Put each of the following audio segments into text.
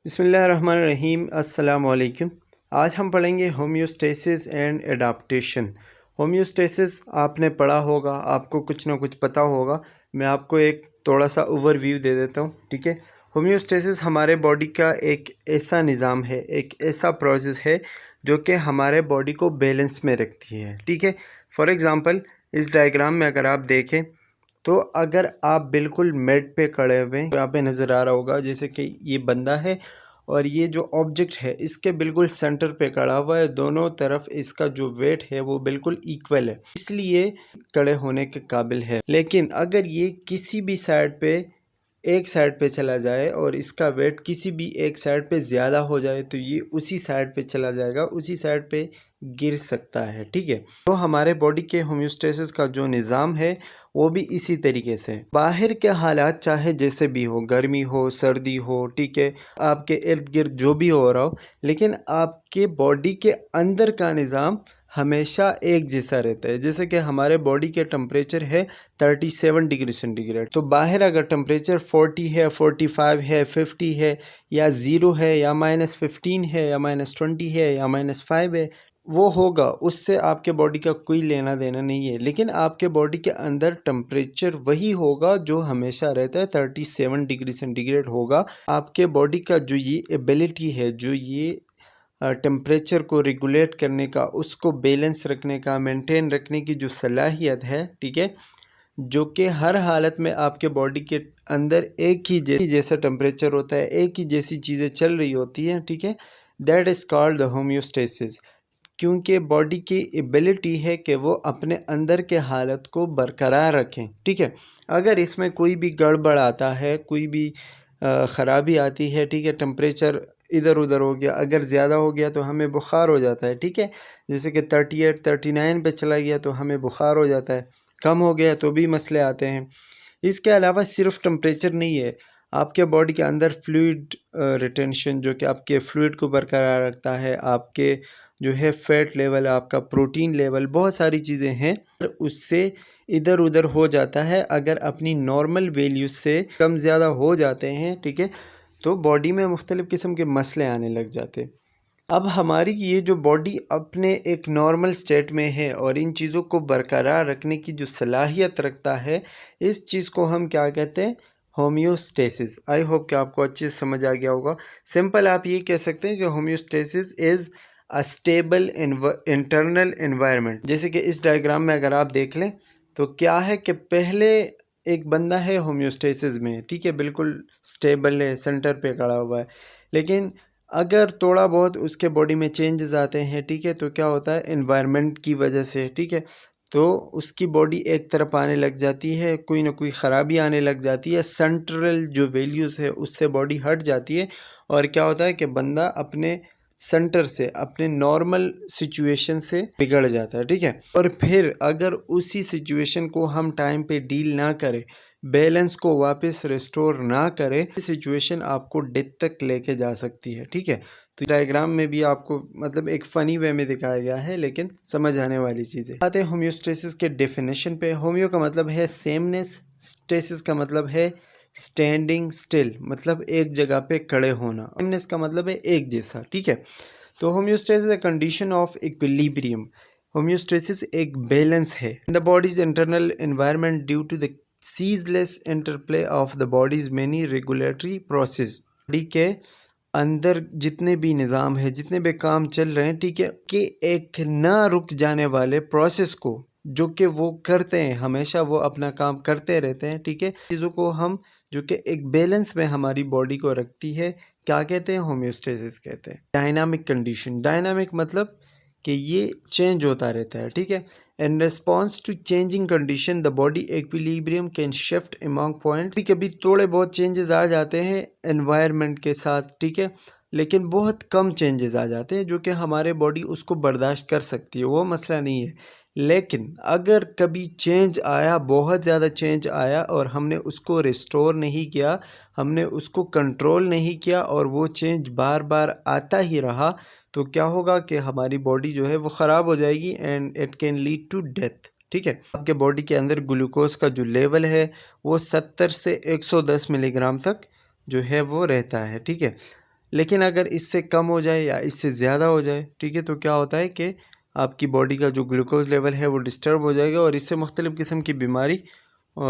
बिस्मिल्लाहिर्रहमानिर्रहीम अस्सलाम वालेकुम। आज हम पढ़ेंगे होम्योस्टेसिस एंड एडाप्टेशन। होम्योस्टेसिस आपने पढ़ा होगा, आपको कुछ ना कुछ पता होगा। मैं आपको एक थोड़ा सा ओवरव्यू दे देता हूँ, ठीक है। होम्योस्टेसिस हमारे बॉडी का एक ऐसा निज़ाम है, एक ऐसा प्रोसेस है जो कि हमारे बॉडी को बैलेंस में रखती है, ठीक है। फॉर एग्ज़ाम्पल इस डायग्राम में अगर आप देखें तो अगर आप बिल्कुल मेड पे खड़े हुए हैं, यहाँ पे नज़र आ रहा होगा जैसे कि ये बंदा है और ये जो ऑब्जेक्ट है इसके बिल्कुल सेंटर पे खड़ा हुआ है। दोनों तरफ इसका जो वेट है वो बिल्कुल इक्वल है, इसलिए खड़े होने के काबिल है। लेकिन अगर ये किसी भी साइड पे एक साइड पे चला जाए और इसका वेट किसी भी एक साइड पे ज़्यादा हो जाए तो ये उसी साइड पे चला जाएगा, उसी साइड पे गिर सकता है, ठीक है। तो हमारे बॉडी के होम्योस्टेसिस का जो निज़ाम है वो भी इसी तरीके से। बाहर के हालात चाहे जैसे भी हो, गर्मी हो, सर्दी हो, ठीक है, आपके इर्द गिर्द जो भी हो रहा हो, लेकिन आपके बॉडी के अंदर का निज़ाम हमेशा एक जैसा रहता है। जैसे कि हमारे बॉडी के टेम्परेचर है 37 डिग्री सेंटीग्रेड, तो बाहर अगर टेम्परेचर 40 है, 45 है, 50 है, या ज़ीरो है, या -15 है, या -20 है, या -5 है, वो होगा, उससे आपके बॉडी का कोई लेना देना नहीं है। लेकिन आपके बॉडी के अंदर टेम्परेचर वही होगा जो हमेशा रहता है, 37 डिग्री सेंटीग्रेड होगा। आपके बॉडी का जो ये एबिलिटी है, जो ये टेम्परेचर को रेगुलेट करने का, उसको बैलेंस रखने का, मेंटेन रखने की जो सलाहियत है, ठीक है, जो कि हर हालत में आपके बॉडी के अंदर एक ही जैसा टेम्परेचर होता है, एक ही जैसी चीज़ें चल रही होती हैं, ठीक है, that is called the homeostasis. क्योंकि बॉडी की एबिलिटी है कि वो अपने अंदर के हालत को बरकरार रखें, ठीक है। अगर इसमें कोई भी गड़बड़ आता है, कोई भी ख़राबी आती है, ठीक है, टेम्परेचर इधर उधर हो गया, अगर ज़्यादा हो गया तो हमें बुखार हो जाता है, ठीक है। जैसे कि 38 39 पे चला गया तो हमें बुखार हो जाता है, कम हो गया तो भी मसले आते हैं। इसके अलावा सिर्फ टेम्परेचर नहीं है, आपके बॉडी के अंदर फ्लूइड रिटेंशन, जो कि आपके फ्लूइड को बरकरार रखता है, आपके जो है फैट लेवल, आपका प्रोटीन लेवल, बहुत सारी चीज़ें हैं, उससे इधर उधर हो जाता है। अगर अपनी नॉर्मल वैल्यू से कम ज़्यादा हो जाते हैं, ठीक है, तो बॉडी में मुख्तलिफ़ किस्म के मसले आने लग जाते हैं। अब हमारी ये जो बॉडी अपने एक नॉर्मल स्टेट में है और इन चीज़ों को बरकरार रखने की जो सलाहियत रखता है, इस चीज़ को हम क्या कहते हैं? होम्योस्टेसिस। आई होप कि आपको अच्छे से समझ आ गया होगा। सिंपल आप ये कह सकते हैं कि homeostasis is a stable internal environment. जैसे कि इस डायग्राम में अगर आप देख लें तो क्या है कि पहले एक बंदा है होम्योस्टेसिस में, ठीक है, बिल्कुल स्टेबल है, सेंटर पे खड़ा हुआ है। लेकिन अगर थोड़ा बहुत उसके बॉडी में चेंजेस आते हैं, ठीक है, तो क्या होता है, एनवायरनमेंट की वजह से, ठीक है, तो उसकी बॉडी एक तरफ आने लग जाती है, कोई ना कोई ख़राबी आने लग जाती है, सेंट्रल जो वैल्यूज़ है उससे बॉडी हट जाती है और क्या होता है कि बंदा अपने सेंटर से, अपने नॉर्मल सिचुएशन से बिगड़ जाता है, ठीक है। और फिर अगर उसी सिचुएशन को हम टाइम पे डील ना करें, बैलेंस को वापस रिस्टोर ना करें, सिचुएशन आपको डेथ तक लेके जा सकती है, ठीक है। तो डायग्राम में भी आपको मतलब एक फ़नी वे में दिखाया गया है, लेकिन समझ आने वाली चीज़ें। आते हैं होम्योस्टेसिस के डेफिनेशन पे। होम्यो का मतलब है सेमनेस, स्टेसिस का मतलब है स्टैंडिंग स्टिल, मतलब एक जगह पे खड़े होना। सेमनेस का मतलब है एक जैसा, ठीक है। तो homeostasis a condition of equilibrium. Homeostasis एक बैलेंस है in the body's internal environment due to the ceaseless interplay of the body's many regulatory process। Body के अंदर जितने भी निज़ाम है, जितने भी काम चल रहे हैं, ठीक है, कि एक ना रुक जाने वाले प्रोसेस को जो कि वो करते हैं, हमेशा वो अपना काम करते रहते हैं, ठीक है। चीज़ों को हम जो कि एक बैलेंस में हमारी बॉडी को रखती है, क्या कहते हैं? होम्योस्टेसिस कहते हैं। डायनामिक कंडीशन, डायनामिक मतलब कि ये चेंज होता रहता है, ठीक है। In response to changing condition the body equilibrium can shift among points. कभी थोड़े बहुत चेंजेस आ जाते हैं एनवायरनमेंट के साथ, ठीक है, लेकिन बहुत कम चेंजेस आ जाते हैं जो कि हमारे बॉडी उसको बर्दाश्त कर सकती है, वो मसला नहीं है। लेकिन अगर कभी चेंज आया, बहुत ज़्यादा चेंज आया और हमने उसको रिस्टोर नहीं किया, हमने उसको कंट्रोल नहीं किया और वो चेंज बार बार आता ही रहा, तो क्या होगा कि हमारी बॉडी जो है वो ख़राब हो जाएगी and it can lead to death, ठीक है। आपके बॉडी के अंदर ग्लूकोज का जो लेवल है वो 70 से 110 मिलीग्राम तक जो है वो रहता है, ठीक है। लेकिन अगर इससे कम हो जाए या इससे ज़्यादा हो जाए, ठीक है, तो क्या होता है कि आपकी बॉडी का जो ग्लूकोज लेवल है वो डिस्टर्ब हो जाएगा और इससे मुख्तलिफ़ किस्म की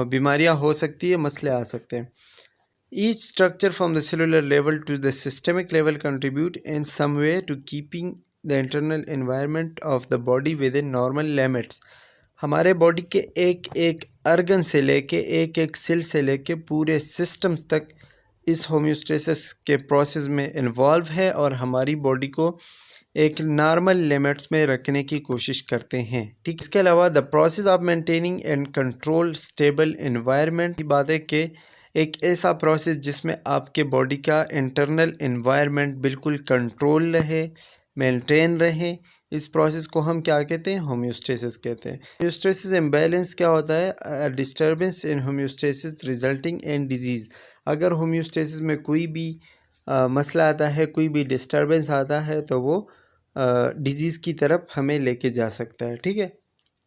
बीमारियाँ हो सकती है, मसले आ सकते हैं। Each structure from the cellular level to the systemic level contribute in some way to keeping the internal environment of the body within normal limits. हमारे बॉडी के एक एक अर्गन से लेके एक एक सेल से लेके पूरे सिस्टम्स तक इस होम्योस्टेसिस के प्रोसेस में इन्वॉल्व है और हमारी बॉडी को एक नॉर्मल लिमिट्स में रखने की कोशिश करते हैं, ठीक। इसके अलावा the process of maintaining and control stable environment की बात है कि एक ऐसा प्रोसेस जिसमें आपके बॉडी का इंटरनल एनवायरनमेंट बिल्कुल कंट्रोल रहे, मेंटेन रहे, इस प्रोसेस को हम क्या कहते हैं? होम्योस्टेसिस कहते हैं। होम्योस्टेसिस इम्बैलेंस क्या होता है? Disturbance in homeostasis resulting in disease. अगर होम्योस्टेसिस में कोई भी मसला आता है, कोई भी डिस्टर्बेंस आता है, तो वो डिजीज़ की तरफ हमें लेके जा सकता है, ठीक है।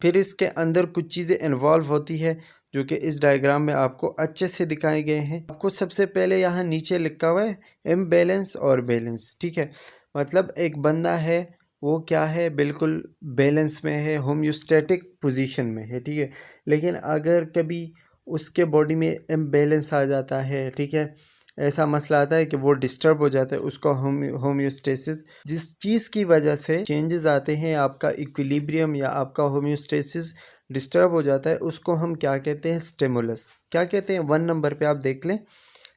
फिर इसके अंदर कुछ चीज़ें इन्वॉल्व होती है जो कि इस डायग्राम में आपको अच्छे से दिखाए गए हैं। आपको सबसे पहले यहाँ नीचे लिखा हुआ है इम्बैलेंस और बैलेंस, ठीक है। मतलब एक बंदा है, वो क्या है, बिल्कुल बैलेंस में है, होम्योस्टैटिक पोजीशन में है, ठीक है। लेकिन अगर कभी उसके बॉडी में इम्बैलेंस आ जाता है, ठीक है, ऐसा मसला आता है कि वो डिस्टर्ब हो जाता है, उसको होम्योस्टेसिस, जिस चीज़ की वजह से चेंजेस आते हैं, आपका इक्विलिब्रियम या आपका होम्योस्टेसिस डिस्टर्ब हो जाता है, उसको हम क्या कहते हैं? स्टिमुलस। क्या कहते हैं? 1 नंबर पे आप देख लें,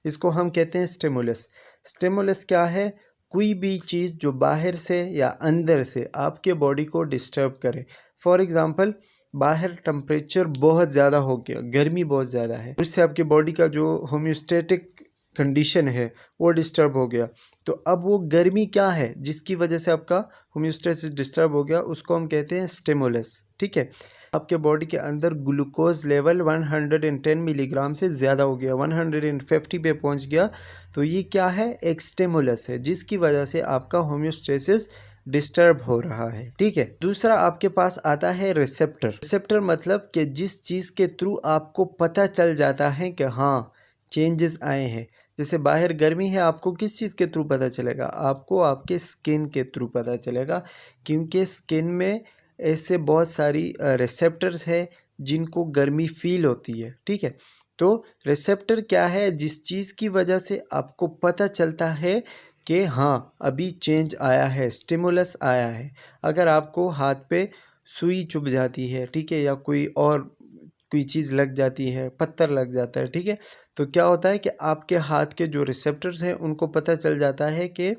इसको हम कहते हैं स्टिमुलस। स्टिमुलस क्या है? कोई भी चीज़ जो बाहर से या अंदर से आपके बॉडी को डिस्टर्ब करे। फॉर एग्ज़ाम्पल, बाहर टेम्परेचर बहुत ज़्यादा हो गया, गर्मी बहुत ज़्यादा है, उससे आपकी बॉडी का जो होम्योस्टेटिक कंडीशन है वो डिस्टर्ब हो गया। तो अब वो गर्मी क्या है जिसकी वजह से आपका होम्योस्टेसिस डिस्टर्ब हो गया, उसको हम कहते हैं स्टिमुलस, ठीक है। आपके बॉडी के अंदर ग्लूकोज लेवल 110 मिलीग्राम से ज़्यादा हो गया, 150 पे पहुंच गया, तो ये क्या है? एक स्टिमुलस है जिसकी वजह से आपका होम्योस्टेसिस डिस्टर्ब हो रहा है, ठीक है। दूसरा आपके पास आता है रिसेप्टर। रिसेप्टर मतलब कि जिस चीज़ के थ्रू आपको पता चल जाता है कि हाँ चेंजेस आए हैं। जैसे बाहर गर्मी है, आपको किस चीज़ के थ्रू पता चलेगा? आपको आपके स्किन के थ्रू पता चलेगा, क्योंकि स्किन में ऐसे बहुत सारी रिसेप्टर्स है जिनको गर्मी फील होती है, ठीक है। तो रिसेप्टर क्या है? जिस चीज़ की वजह से आपको पता चलता है कि हाँ अभी चेंज आया है, स्टिमुलस आया है। अगर आपको हाथ पे सुई चुभ जाती है, ठीक है, या कोई चीज़ लग जाती है, पत्थर लग जाता है, ठीक है, तो क्या होता है कि आपके हाथ के जो रिसेप्टर्स हैं उनको पता चल जाता है कि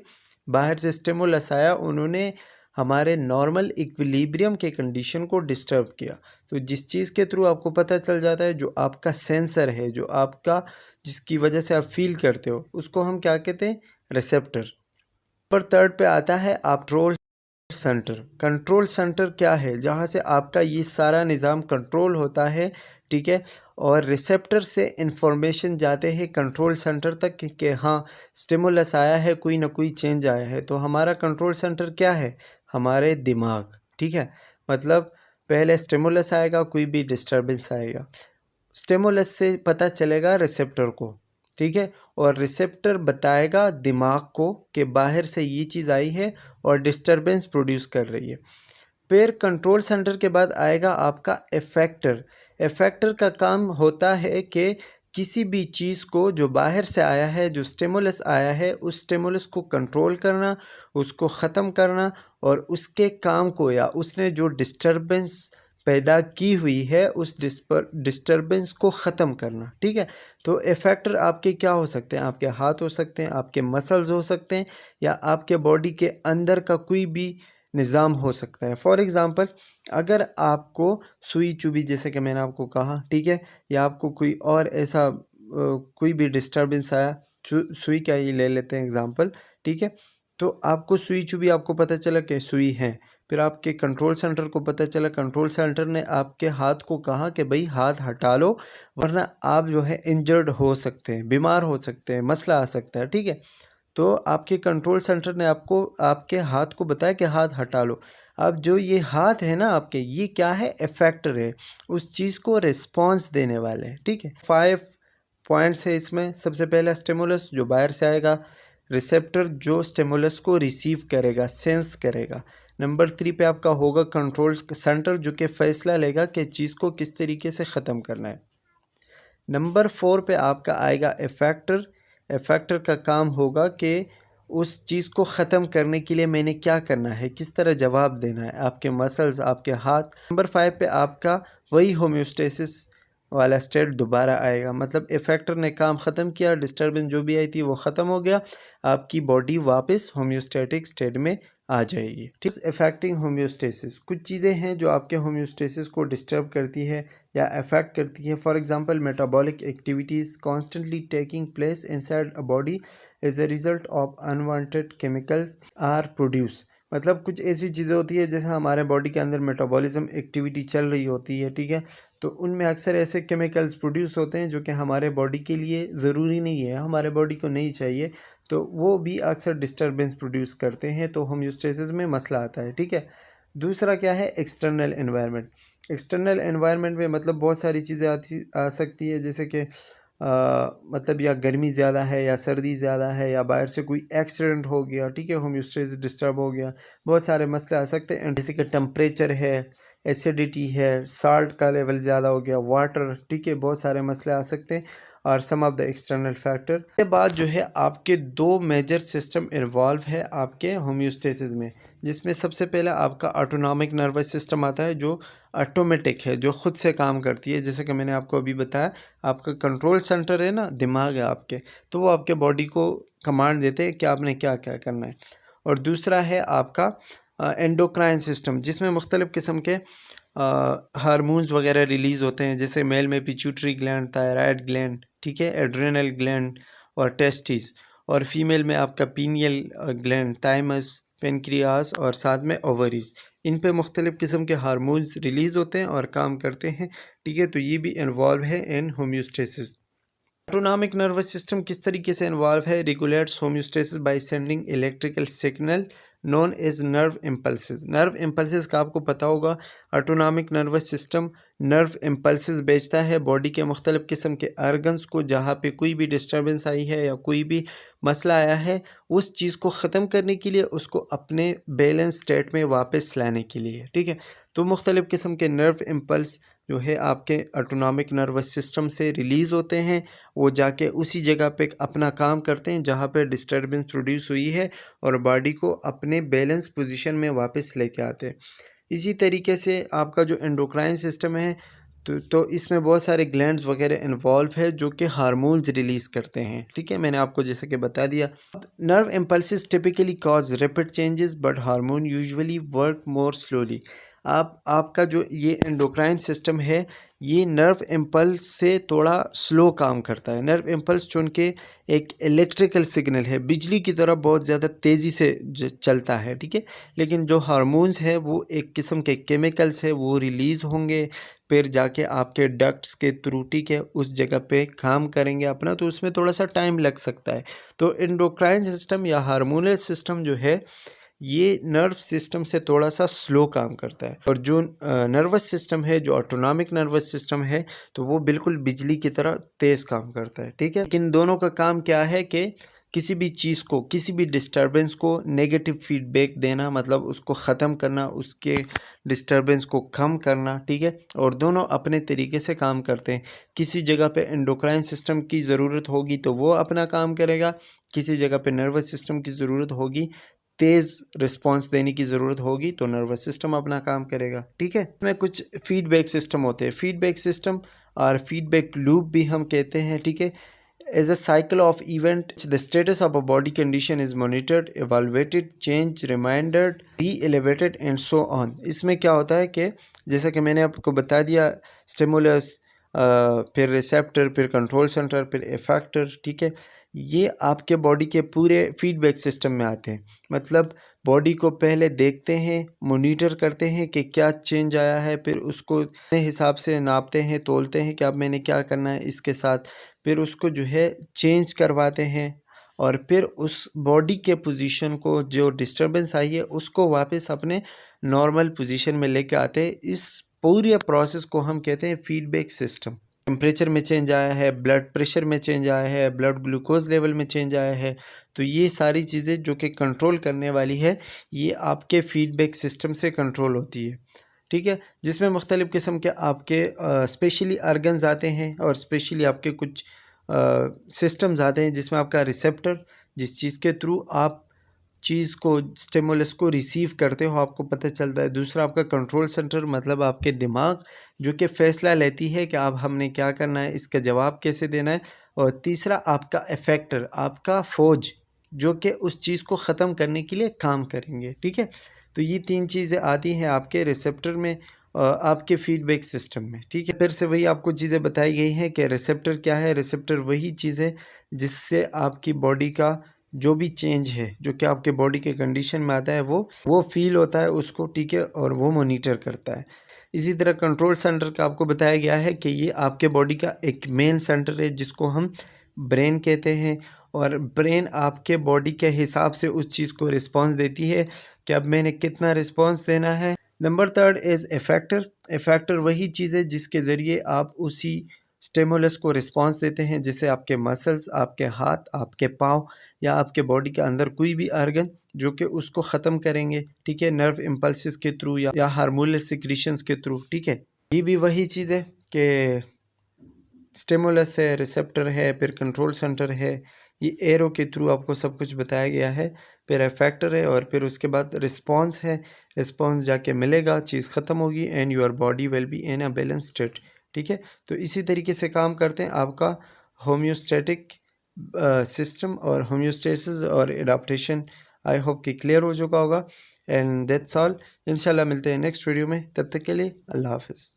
बाहर से स्टिमुलस आया, उन्होंने हमारे नॉर्मल इक्विलिब्रियम के कंडीशन को डिस्टर्ब किया। तो जिस चीज़ के थ्रू आपको पता चल जाता है, जो आपका सेंसर है, जो आपका जिसकी वजह से आप फील करते हो, उसको हम क्या कहते हैं? रिसेप्टर। पर थर्ड पे आता है आप कंट्रोल सेंटर। कंट्रोल सेंटर क्या है? जहाँ से आपका ये सारा निज़ाम कंट्रोल होता है, ठीक है, और रिसेप्टर से इंफॉर्मेशन जाते हैं कंट्रोल सेंटर तक कि हाँ स्टिमुलस आया है, कोई ना कोई चेंज आया है। तो हमारा कंट्रोल सेंटर क्या है? हमारे दिमाग, ठीक है। मतलब पहले स्टिमुलस आएगा, कोई भी डिस्टर्बेंस आएगा, स्टिमुलस से पता चलेगा रिसेप्टर को, ठीक है, और रिसेप्टर बताएगा दिमाग को कि बाहर से ये चीज़ आई है और डिस्टरबेंस प्रोड्यूस कर रही है। फिर कंट्रोल सेंटर के बाद आएगा आपका इफेक्टर। इफेक्टर का काम होता है कि किसी भी चीज़ को जो बाहर से आया है, जो स्टिमुलस आया है, उस स्टिमुलस को कंट्रोल करना, उसको ख़त्म करना और उसके काम को या उसने जो डिस्टरबेंस पैदा की हुई है उस डिस्टरबेंस को ख़त्म करना, ठीक है। तो इफेक्टर आपके क्या हो सकते हैं? आपके हाथ हो सकते हैं, आपके मसल्स हो सकते हैं, या आपके बॉडी के अंदर का कोई भी निज़ाम हो सकता है। फॉर एग्ज़ाम्पल, अगर आपको सुई चुभी, जैसे कि मैंने आपको कहा, ठीक है, या आपको कोई और ऐसा कोई भी डिस्टर्बेंस आया, सुई का ही ले लेते हैं एग्ज़ाम्पल, ठीक है, तो आपको सुई चुभी, आपको पता चला कि सुई है, फिर आपके कंट्रोल सेंटर को पता चला, कंट्रोल सेंटर ने आपके हाथ को कहा कि भाई हाथ हटा लो, वरना आप जो है इंजर्ड हो सकते हैं, बीमार हो सकते हैं, मसला आ सकता है, ठीक है। तो आपके कंट्रोल सेंटर ने आपको आपके हाथ को बताया कि हाथ हटा लो। अब जो ये हाथ है ना आपके, ये क्या है? इफेक्टर है, उस चीज़ को रिस्पॉन्स देने वाले हैं, ठीक है। 5 पॉइंट्स है इसमें। सबसे पहला स्टिमुलस जो बाहर से आएगा, रिसेप्टर जो स्टिमुलस को रिसीव करेगा, सेंस करेगा। नंबर 3 पे आपका होगा कंट्रोल सेंटर जो कि फ़ैसला लेगा कि चीज़ को किस तरीके से ख़त्म करना है। नंबर 4 पे आपका आएगा इफ़ेक्टर। इफ़ेक्टर का काम होगा कि उस चीज़ को ख़त्म करने के लिए मैंने क्या करना है, किस तरह जवाब देना है, आपके मसल्स, आपके हाथ। नंबर 5 पे आपका वही होम्योस्टेसिस वाला स्टेट दोबारा आएगा, मतलब इफ़ेक्टर ने काम ख़त्म किया, डिस्टर्बेंस जो भी आई थी वो ख़त्म हो गया, आपकी बॉडी वापस होम्योस्टेटिक स्टेट में आ जाएगी। ठीक, इफेक्टिंग होम्योस्टेसिस, कुछ चीज़ें हैं जो आपके होम्योस्टेसिस को डिस्टर्ब करती है या अफेक्ट करती है। For example metabolic activities constantly taking place inside a body as a result of unwanted chemicals are produce. मतलब कुछ ऐसी चीज़ें होती है जैसे हमारे बॉडी के अंदर मेटाबॉलिज्म एक्टिविटी चल रही होती है, ठीक है, तो उनमें अक्सर ऐसे केमिकल्स प्रोड्यूस होते हैं जो कि हमारे बॉडी के लिए ज़रूरी नहीं है, हमारे बॉडी को नहीं चाहिए, तो वो भी अक्सर डिस्टर्बेंस प्रोड्यूस करते हैं, तो होम्योस्टेसिस में मसला आता है। ठीक है, दूसरा क्या है, एक्सटर्नल एनवायरनमेंट। एक्सटर्नल एनवायरनमेंट में मतलब बहुत सारी चीज़ें आ सकती है, जैसे कि मतलब या गर्मी ज़्यादा है या सर्दी ज़्यादा है या बाहर से कोई एक्सीडेंट हो गया, ठीक है, होम्योस्टेसिस डिस्टर्ब हो गया, बहुत सारे मसले आ सकते हैं, जैसे कि टेम्परेचर है, एसिडिटी है, साल्ट का लेवल ज़्यादा हो गया, वाटर, ठीक है, बहुत सारे मसले आ सकते हैं और सम ऑफ द एक्सटर्नल फैक्टर के बाद जो है आपके दो मेजर सिस्टम इन्वॉल्व है आपके होम्योस्टेसिस में, जिसमें सबसे पहला आपका ऑटोनॉमिक नर्वस सिस्टम आता है जो ऑटोमेटिक है, जो खुद से काम करती है। जैसे कि मैंने आपको अभी बताया, आपका कंट्रोल सेंटर है ना, दिमाग है आपके, तो वो आपके बॉडी को कमांड देते हैं कि आपने क्या क्या करना है। और दूसरा है आपका एंडोक्राइन सिस्टम, जिसमें मुख्तलिफ़ किस्म के हार्मोन्स वगैरह रिलीज़ होते हैं, जैसे मेल में पिट्यूटरी ग्लैंड, थायराइड ग्लैंड, ठीक है, एड्रेनल ग्लैंड और टेस्टिस, और फीमेल में आपका पीनियल ग्लैंड, थाइमस, पेनक्रियास और साथ में ओवरीज। इन पे मुख्तलिफ़ किस्म के हार्मोन्स रिलीज़ होते हैं और काम करते हैं, ठीक है, तो ये भी इन्वॉल्व है in homeostasis. Autonomic nervous system किस तरीके से इन्वॉल्व है, regulates homeostasis by sending electrical signal known as nerve impulses. Nerve impulses का आपको पता होगा, autonomic nervous system nerve impulses भेजता है बॉडी के मुख्तलिफ़ किस्म के आर्गन्स को, जहाँ पे कोई भी डिस्टर्बेंस आई है या कोई भी मसला आया है, उस चीज़ को ख़त्म करने के लिए, उसको अपने बैलेंस स्टेट में वापस लाने के लिए, ठीक है। तो मुख्तलिफ़ किस्म के नर्व इम्पल्स जो है आपके ऑटोनॉमिक नर्वस सिस्टम से रिलीज़ होते हैं, वो जाके उसी जगह पे अपना काम करते हैं जहाँ पे डिस्टर्बेंस प्रोड्यूस हुई है और बॉडी को अपने बैलेंस पोजीशन में वापस लेके आते हैं। इसी तरीके से आपका जो एंडोक्राइन सिस्टम है, तो इसमें बहुत सारे ग्लैंड्स वगैरह इन्वॉल्व है जो कि हार्मोन्स रिलीज़ करते हैं, ठीक है, मैंने आपको जैसे कि बता दिया। Nerve impulses typically cause rapid changes but hormone usually work more slowly. आपका जो ये एंडोक्राइन सिस्टम है, ये नर्व इम्पल्स से थोड़ा स्लो काम करता है। नर्व इम्पल्स चूँकि एक इलेक्ट्रिकल सिग्नल है, बिजली की तरह बहुत ज़्यादा तेज़ी से चलता है, ठीक है, लेकिन जो हार्मोन्स है वो एक किस्म के केमिकल्स है, वो रिलीज़ होंगे, फिर जाके आपके डक्ट्स के थ्रू, ठीक है, उस जगह पे काम करेंगे अपना, तो उसमें थोड़ा सा टाइम लग सकता है। तो एंडोक्राइन सिस्टम या हार्मोनल सिस्टम जो है, ये नर्व सिस्टम से थोड़ा सा स्लो काम करता है, और जो नर्वस सिस्टम है, जो ऑटोनॉमिक नर्वस सिस्टम है, तो वो बिल्कुल बिजली की तरह तेज़ काम करता है, ठीक है। लेकिन दोनों का काम क्या है कि किसी भी चीज़ को, किसी भी डिस्टर्बेंस को नेगेटिव फीडबैक देना, मतलब उसको ख़त्म करना, उसके डिस्टर्बेंस को कम करना, ठीक है, और दोनों अपने तरीके से काम करते हैं। किसी जगह पे एंडोक्राइन सिस्टम की ज़रूरत होगी तो वो अपना काम करेगा, किसी जगह पे नर्वस सिस्टम की ज़रूरत होगी, तेज़ रिस्पांस देने की ज़रूरत होगी, तो नर्वस सिस्टम अपना काम करेगा, ठीक है। इसमें कुछ फीडबैक सिस्टम होते हैं, फीडबैक सिस्टम और फीडबैक लूप भी हम कहते हैं, ठीक है। As a cycle of event, the status of a body condition is monitored, evaluated, changed, reminded, re-elevated and so on। इसमें क्या होता है कि जैसा कि मैंने आपको बता दिया, स्टिमुलस, फिर रिसेप्टर, फिर कंट्रोल सेंटर, फिर इफेक्टर, ठीक है, ये आपके बॉडी के पूरे फीडबैक सिस्टम में आते हैं। मतलब बॉडी को पहले देखते हैं, मोनीटर करते हैं कि क्या चेंज आया है, फिर उसको अपने हिसाब से नापते हैं, तोलते हैं कि अब मैंने क्या करना है इसके साथ, फिर उसको जो है चेंज करवाते हैं, और फिर उस बॉडी के पोजीशन को, जो डिस्टर्बेंस आई है, उसको वापस अपने नॉर्मल पोजीशन में लेके आते हैं। इस पूरे प्रोसेस को हम कहते हैं फीडबैक सिस्टम, टेम्परेचर में चेंज आया है, ब्लड प्रेशर में चेंज आया है, ब्लड ग्लूकोज लेवल में चेंज आया है। तो ये सारी चीज़ें जो कि कंट्रोल करने वाली है, ये आपके फीडबैक सिस्टम से कंट्रोल होती है, ठीक है। जिसमें मुख्तलिफ़ किस्म के आपके स्पेशली ऑर्गन्स आते हैं और स्पेशली आपके कुछ सिस्टम्स आते हैं, जिसमें आपका रिसेप्टर, जिस चीज़ के थ्रू आप चीज़ को, स्टिमुलस को रिसीव करते हो, आपको पता चलता है। दूसरा आपका कंट्रोल सेंटर, मतलब आपके दिमाग, जो कि फ़ैसला लेती है कि अब हमने क्या करना है, इसका जवाब कैसे देना है। और तीसरा आपका इफ़ेक्टर, आपका फ़ौज, जो कि उस चीज़ को ख़त्म करने के लिए काम करेंगे, ठीक है। तो ये 3 चीज़ें आती हैं आपके रिसेप्टर में, आपके फीडबैक सिस्टम में, ठीक है। फिर से वही आपको चीज़ें बताई गई हैं कि रिसेप्टर क्या है। रिसेप्टर वही चीज़ है जिससे आपकी बॉडी का जो भी चेंज है, जो कि आपके बॉडी के कंडीशन में आता है, वो फील होता है उसको, ठीक है, और वो मॉनिटर करता है। इसी तरह कंट्रोल सेंटर का आपको बताया गया है कि ये आपके बॉडी का एक मेन सेंटर है, जिसको हम ब्रेन कहते हैं। और ब्रेन आपके बॉडी के हिसाब से उस चीज़ को रिस्पॉन्स देती है कि अब मैंने कितना रिस्पॉन्स देना है। Number 3 is effector. इफ़ेक्टर वही चीज़ है जिसके ज़रिए आप उसी स्टिमुलस को रिस्पॉन्स देते हैं, जैसे आपके मसल्स, आपके हाथ, आपके पाँव, या आपके बॉडी के अंदर कोई भी ऑर्गन जो कि उसको ख़त्म करेंगे, ठीक है, नर्व इम्पल्सिस के थ्रू या हार्मोनल सिक्रीशंस के थ्रू, ठीक है। ये भी वही चीज़ है कि स्टिमुलस है, रिसेप्टर है, फिर कंट्रोल सेंटर है। ये एरो के थ्रू आपको सब कुछ बताया गया है। फिर इफेक्टर है और फिर उसके बाद रिस्पॉन्स है। रिस्पॉन्स जाके मिलेगा, चीज़ ख़त्म होगी and your body will be in a balance state, ठीक है। तो इसी तरीके से काम करते हैं आपका होम्योस्टैटिक सिस्टम और होम्योस्टेसिस और एडाप्टेशन। आई होप कि क्लियर हो चुका होगा। And that's all. इंशाल्लाह मिलते हैं नेक्स्ट वीडियो में, तब तक के लिए अल्लाह हाफ़िज़।